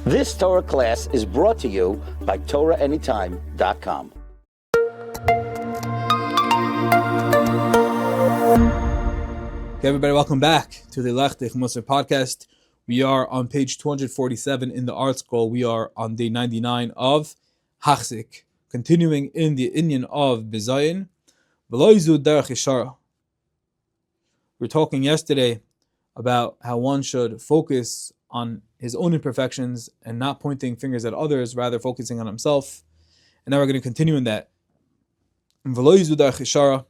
This Torah class is brought to you by TorahAnytime.com. Okay, everybody, welcome back to the Lechtich Musar podcast. We are on page 247 in the art scroll. We are on day 99 of Hachzik, continuing in the Inyan of Bizayin. V'loizu derech yeshara. We were talking yesterday about how one should focus on his own imperfections and not pointing fingers at others, rather focusing on himself. And now we're going to continue in that. V'loizu derech yeshara.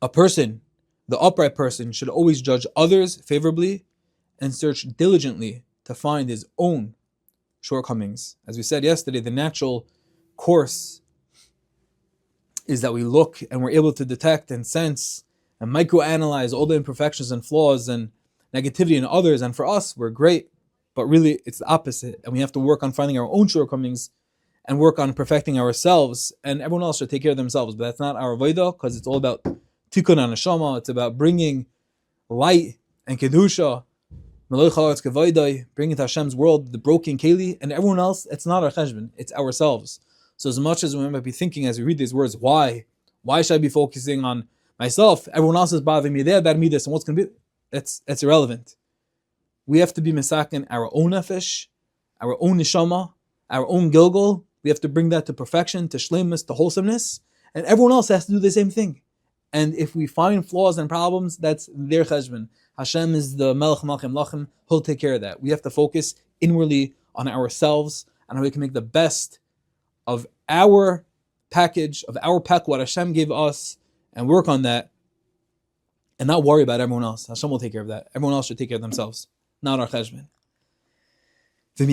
A person, the upright person, should always judge others favorably and search diligently to find his own shortcomings. As we said yesterday, the natural course is that we look and we're able to detect and sense and microanalyze all the imperfections and flaws and negativity in others, and for us, we're great. But really, it's the opposite, and we have to work on finding our own shortcomings and work on perfecting ourselves, and everyone else should take care of themselves. But that's not our avodah, because it's all about tikkun haneshama. It's about bringing light and kedusha, bringing to Hashem's world the broken keli, and everyone else. It's not our cheshbon; it's ourselves. So as much as we might be thinking as we read these words, why should I be focusing on myself? Everyone else is bothering me. They have bad midas, and what's going to be? It's irrelevant. We have to be mesaken our own nefesh, our own neshama, our own gilgul. We have to bring that to perfection, to shleimus, to wholesomeness, and everyone else has to do the same thing. And if we find flaws and problems, that's their cheshbon. Hashem is the melech malchem lachem. He'll take care of that. We have to focus inwardly on ourselves and how we can make the best of our package, of our pack, what Hashem gave us, and work on that, and not worry about everyone else. Hashem will take care of that. Everyone else should take care of themselves. Not our cheshbon. And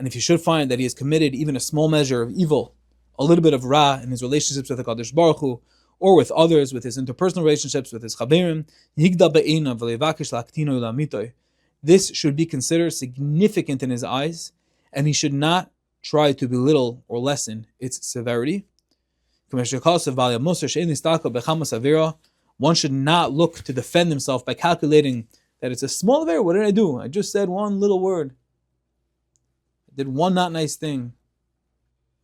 if you should find that he has committed even a small measure of evil, a little bit of ra in his relationships with the Kadosh Baruch Hu, or with others, with his interpersonal relationships, with his chaberim, this should be considered significant in his eyes, and he should not try to belittle or lessen its severity. One should not look to defend himself by calculating that it's a small affair. What did I do? I just said one little word. I did one not nice thing.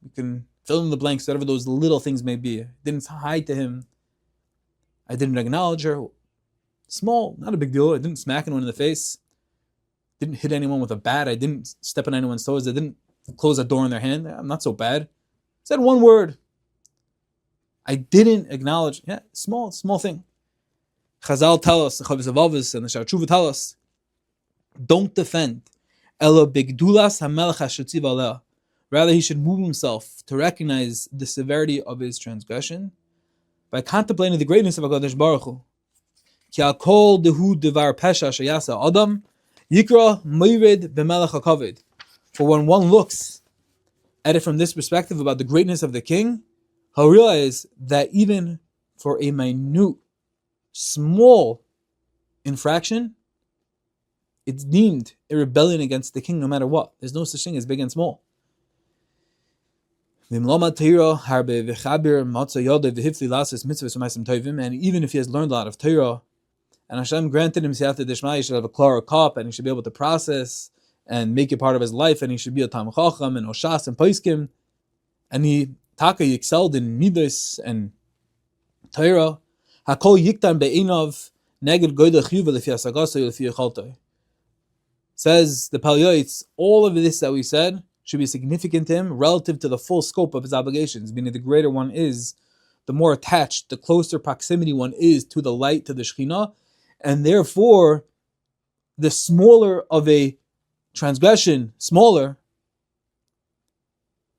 You can fill in the blanks, whatever those little things may be. I didn't hi to him. I didn't acknowledge her. Small, not a big deal. I didn't smack anyone in the face. Didn't hit anyone with a bat. I didn't step on anyone's toes. I didn't close a door in their hand. I'm not so bad. I said one word. I didn't acknowledge, small thing. Chazal tell us, the Chavis Avavis and the Shar Tshuva tell us, don't defend. Ela bigdulas hamelech hashutziv aleh. Rather, he should move himself to recognize the severity of his transgression by contemplating the greatness of HaKadosh Baruch Hu. Ki hakol dehu devar pesha sheyasa adam yikra moired b'melech hakavod. For when one looks at it from this perspective about the greatness of the king, he'll realize that even for a minute, small infraction, it's deemed a rebellion against the king no matter what. There's no such thing as big and small. And even if he has learned a lot of Torah, and Hashem granted him Siyata Dishma, he should have a clearer cup, and he should be able to process and make it part of his life, and he should be a Talmid Chacham and Oshas and Paiskim, and he excelled in Midas and Torah. Hakol yiktan be'inav neged goydel chiyuv lefi hasagaso lefi yechaltoi. Says the Pele Yoeitz, all of this that we said should be significant to him relative to the full scope of his obligations. Meaning, the greater one is, the more attached, the closer proximity one is to the light, to the Shekhinah, and therefore, the smaller of a transgression,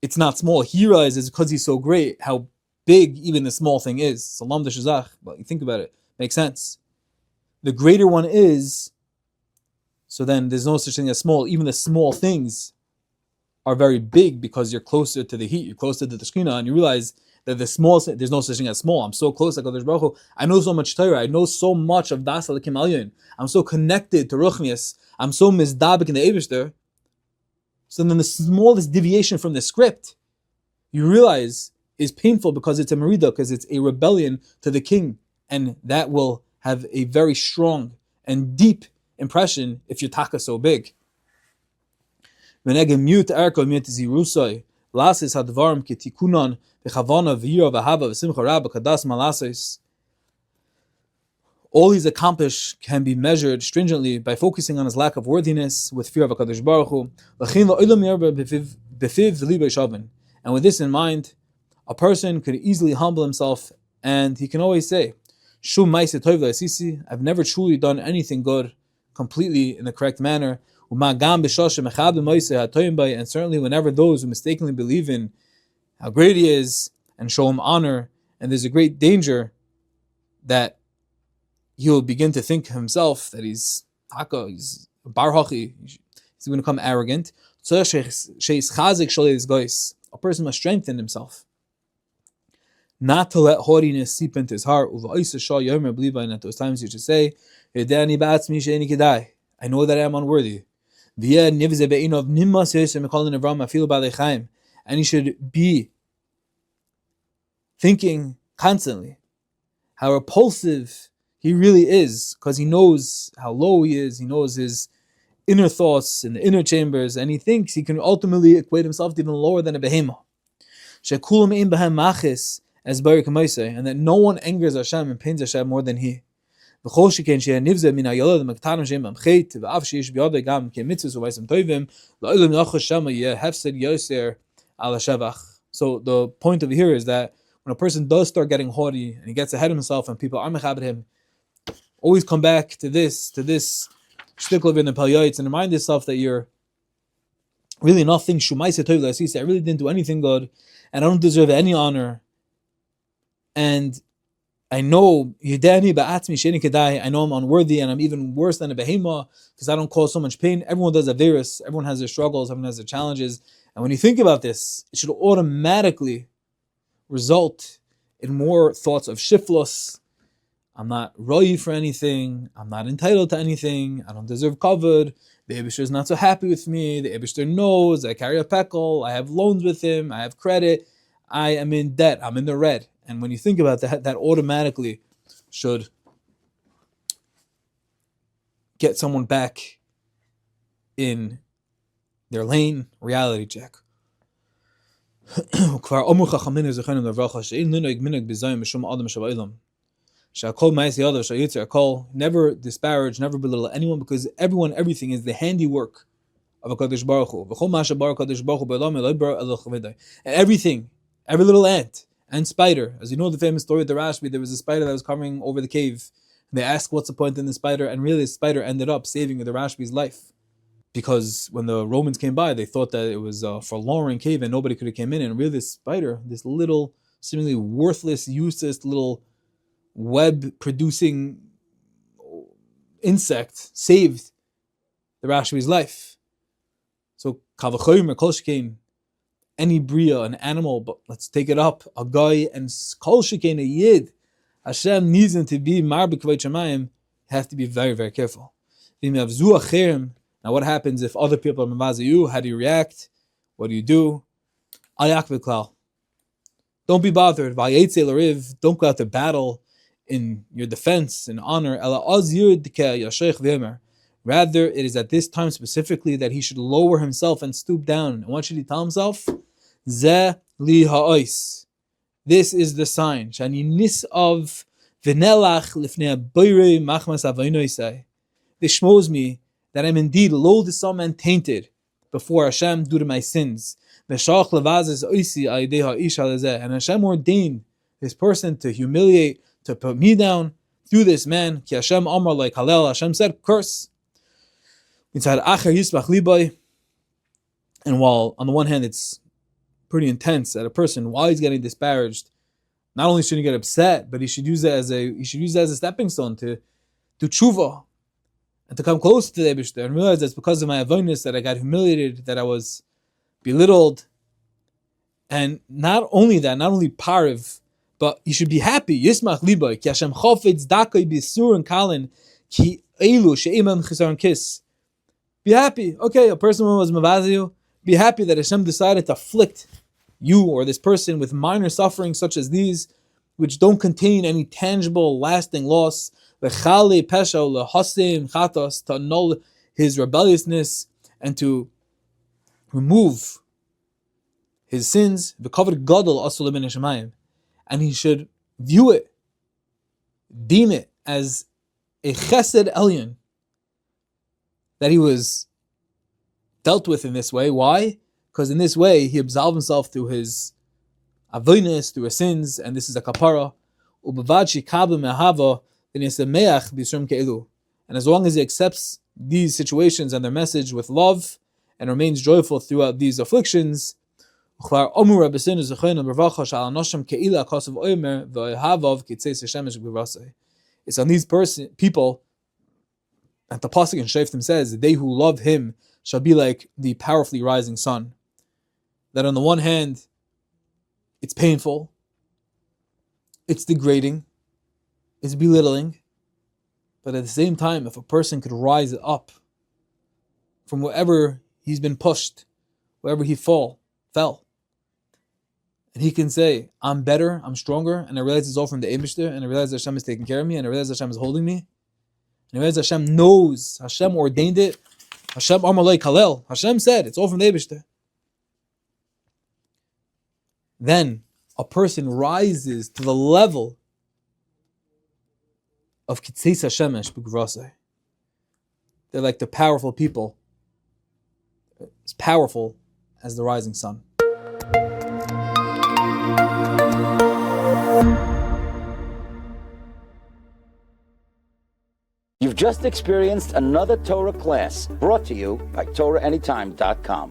it's not small. He realizes because he's so great how big even the small thing is. Salam d'shazach. But you think about it, makes sense. The greater one is, so then there's no such thing as small. Even the small things are very big because you're closer to the heat, you're closer to the Shekhinah, and you realize that there's no such thing as small. I'm so close to HaKadosh Baruch Hu. I know so much Torah. I know so much of Das Alakim Alyon. I'm so connected to Ruchnias. I'm so mizdabik in the Eibishter. So then the smallest deviation from the script, you realize, is painful because it's a merida, because it's a rebellion to the king. And that will have a very strong and deep impression if your taka so big. All he's accomplished can be measured stringently by focusing on his lack of worthiness with fear of HaKadosh Baruch Hu. And with this in mind, a person could easily humble himself, and he can always say, I've never truly done anything good completely in the correct manner. And certainly whenever those who mistakenly believe in how great he is and show him honor, and there's a great danger that he'll begin to think himself that he's bar hachi, he's going to become arrogant. A person must strengthen himself, not to let haughtiness seep into his heart. And at those times you should say, I know that I am unworthy. And he should be thinking constantly how repulsive he really is, because he knows how low he is. He knows his inner thoughts in the inner chambers, and he thinks he can ultimately equate himself to even lower than a behemoth. And that no one angers Hashem and pains Hashem more than he. So the point over here is that when a person does start getting haughty and he gets ahead of himself and people are mechabed him, always come back to this shtickle in the Yoeitz and remind yourself that you're really nothing. I really didn't do anything good, and I don't deserve any honor. And I know I know I'm unworthy, and I'm even worse than a behemoth because I don't cause so much pain. Everyone does averus, everyone has their struggles, everyone has their challenges. And when you think about this, it should automatically result in more thoughts of shiflos. I'm not roy for anything. I'm not entitled to anything. I don't deserve kavod. The Eibishter is not so happy with me. The Eibishter knows I carry a pekel. I have loans with him. I have credit. I am in debt. I'm in the red. And when you think about that, that automatically should get someone back in their lane. Reality check. Never disparage, never belittle anyone, because everything is the handiwork of HaKadosh Baruch Hu. And everything, every little ant and spider, as you know the famous story of the Rashbi, there was a spider that was coming over the cave. They asked what's the point in the spider, and really the spider ended up saving the Rashbi's life. Because when the Romans came by, they thought that it was a forlorn cave and nobody could have came in, and really this spider, this little, seemingly worthless, useless little web-producing insect saved the Rashbi's life. So, Kavachoymer, Kol Shekain, any bria, an animal, but let's take it up, a guy, and Kol Shekain, a yid, Hashem needs him to be mar b'kavod shamayim, have to be very, very careful. Now, what happens if other people are mavazi you? How do you react? What do you do? Ayak v'klal. Don't be bothered. Don't go out to battle in your defense and honor. Rather, it is at this time specifically that he should lower himself and stoop down. And what should he tell himself? Ze li ha'ois. This is the sign. Shani nis of v'nelach lifnei boirei machmas avonosai. This shows me that I'm indeed loathsome and tainted before Hashem due to my sins. And Hashem ordained this person to humiliate, to put me down through this man. Ki Hashem Amar like Halel, Hashem said, curse. And while on the one hand it's pretty intense that a person, while he's getting disparaged, not only should he get upset, but he should use it as a stepping stone to tshuva and to come close to the Eibishter and realize that's because of my avoidness that I got humiliated, that I was belittled. And not only that, not only pariv, but you should be happy. Yismach liboy ki Hashem chofetz dakay bisur and kalin ki elu she'imam chisaron kis. Be happy. Okay, a person was mavaziu, Be happy that Hashem decided to afflict you or this person with minor sufferings such as these, which don't contain any tangible, lasting loss. To annul his rebelliousness and to remove his sins. And he should view it, deem it as a chesed elyon, that he was dealt with in this way. Why? Because in this way he absolved himself through his avonos, through his sins, and this is a kapara. And as long as he accepts these situations and their message with love and remains joyful throughout these afflictions, it's on these people that the pasuk in Shoftim says, "They who love him shall be like the powerfully rising sun." That on the one hand, it's painful, it's degrading, it's belittling, but at the same time, if a person could rise up from wherever he's been pushed, wherever he fell, and he can say, I'm better, I'm stronger, and I realize it's all from the Eibishter, and I realize that Hashem is taking care of me, and I realize that Hashem is holding me, and I realize that Hashem knows, Hashem ordained it, Hashem Amalei Kalel, Hashem said, it's all from the Eibishter. Then a person rises to the level of Kitzeis HaShemesh B'Grasei. They're like the powerful people, as powerful as the rising sun. You've just experienced another Torah class brought to you by TorahAnytime.com.